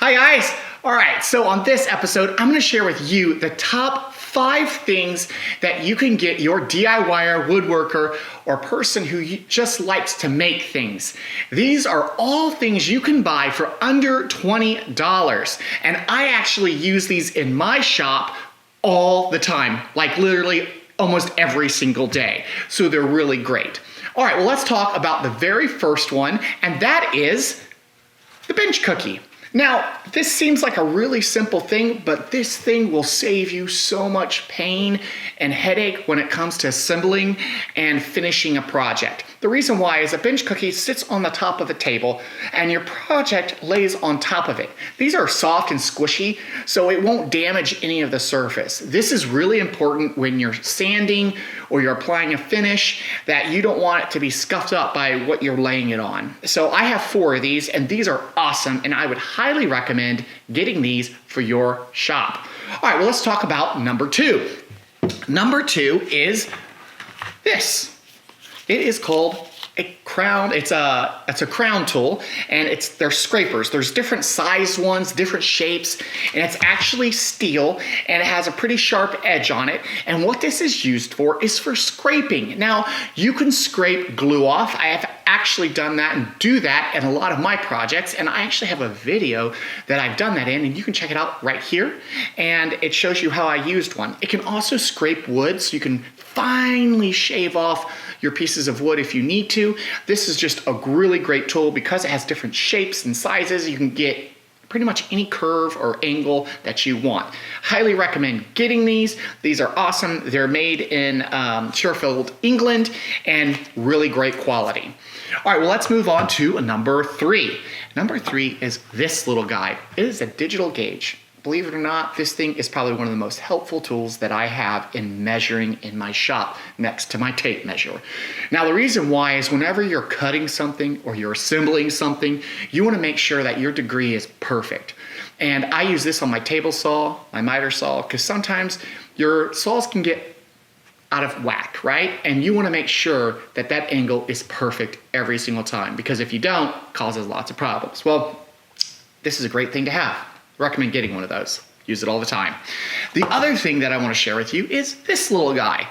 Hi guys! Alright, so on this episode, I'm going to share with you the top 5 things that you can get your DIYer, woodworker, or person who just likes to make things. These are all things you can buy for under $20. And I actually use these in my shop all the time, like literally almost every single day. So they're really great. Alright, well let's talk about the very first one, and that is the bench cookie. Now, this seems like a really simple thing, but this thing will save you so much pain and headache when it comes to assembling and finishing a project. The reason why is a bench cookie sits on the top of the table and your project lays on top of it. These are soft and squishy, so it won't damage any of the surface. This is really important when you're sanding or you're applying a finish, that you don't want it to be scuffed up by what you're laying it on. So I have 4 of these, and these are awesome, and I would highly recommend getting these for your shop. All right, well, let's talk about number 2. Number 2 is this. It is called a crown. It's a crown tool, and they're scrapers. There's different size ones, different shapes, and it's actually steel, and it has a pretty sharp edge on it. And what this is used for is for scraping. Now, you can scrape glue off. I have actually done that and do that in a lot of my projects, and I actually have a video that I've done that in, and you can check it out right here, and it shows you how I used one. It can also scrape wood, so you can finely shave off your pieces of wood if you need to. This is just a really great tool because it has different shapes and sizes. You can get pretty much any curve or angle that you want. Highly recommend getting these. These are awesome. They're made in Sheffield, England, and really great quality. All right, well, let's move on to number 3. Number 3 is this little guy. It is a digital gauge. Believe it or not, this thing is probably one of the most helpful tools that I have in measuring in my shop next to my tape measure. Now, the reason why is whenever you're cutting something or you're assembling something, you want to make sure that your degree is perfect. And I use this on my table saw, my miter saw, because sometimes your saws can get out of whack, right? And you want to make sure that that angle is perfect every single time, because if you don't, it causes lots of problems. Well, this is a great thing to have. Recommend getting one of those. Use it all the time. The other thing that I want to share with you is this little guy.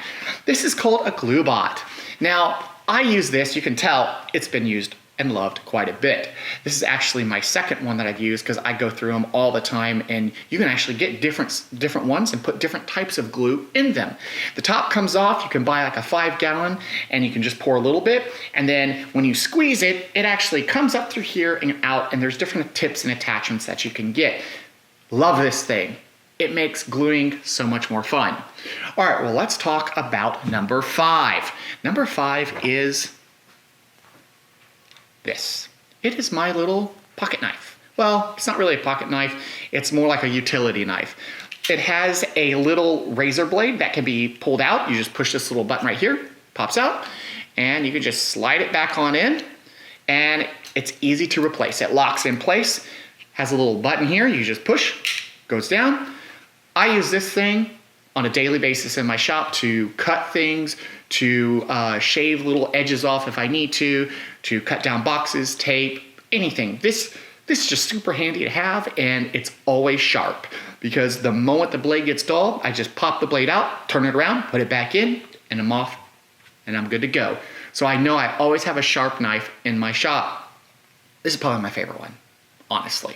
This is called a glue bot. Now, I use this. You can tell it's been used and loved quite a bit. This is actually my second one that I've used because I go through them all the time, and you can actually get different ones and put different types of glue in them. The top comes off. You can buy like a 5-gallon, and you can just pour a little bit, and then when you squeeze it, it actually comes up through here and out, and there's different tips and attachments that you can get. Love this thing. It makes gluing so much more fun. All right, well, let's talk about number 5. Number 5 is this. It is my little pocket knife. Well, it's not really a pocket knife. It's more like a utility knife. It has a little razor blade that can be pulled out. You just push this little button right here, pops out, and you can just slide it back on in, and it's easy to replace. It locks in place. Has a little button here, you just push, goes down. I use this thing on a daily basis in my shop to cut things, to shave little edges off if I need to cut down boxes, tape, anything. This is just super handy to have, and it's always sharp because the moment the blade gets dull, I just pop the blade out, turn it around, put it back in, and I'm off, and I'm good to go. So I know I always have a sharp knife in my shop. This is probably my favorite one, honestly.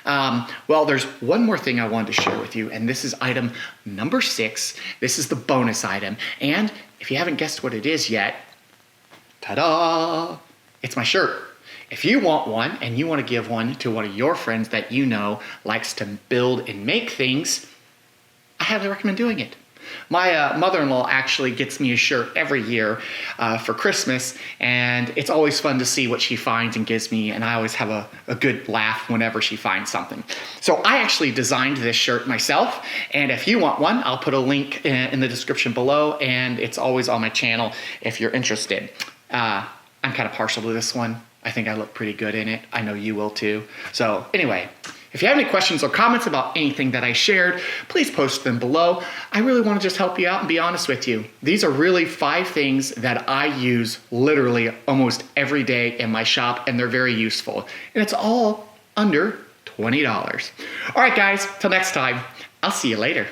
Well, there's one more thing I wanted to share with you, and this is item number 6. This is the bonus item, and if you haven't guessed what it is yet, ta-da! It's my shirt. If you want one and you want to give one to one of your friends that you know likes to build and make things, I highly recommend doing it. My mother-in-law actually gets me a shirt every year for Christmas, and it's always fun to see what she finds and gives me, and I always have a good laugh whenever she finds something. So I actually designed this shirt myself, and if you want one, I'll put a link in the description below, and it's always on my channel if you're interested. I'm kind of partial to this one. I think I look pretty good in it. I know you will too. So anyway, if you have any questions or comments about anything that I shared, please post them below. I really want to just help you out and be honest with you. These are really 5 things that I use literally almost every day in my shop, and they're very useful. And it's all under $20. All right, guys, till next time, I'll see you later.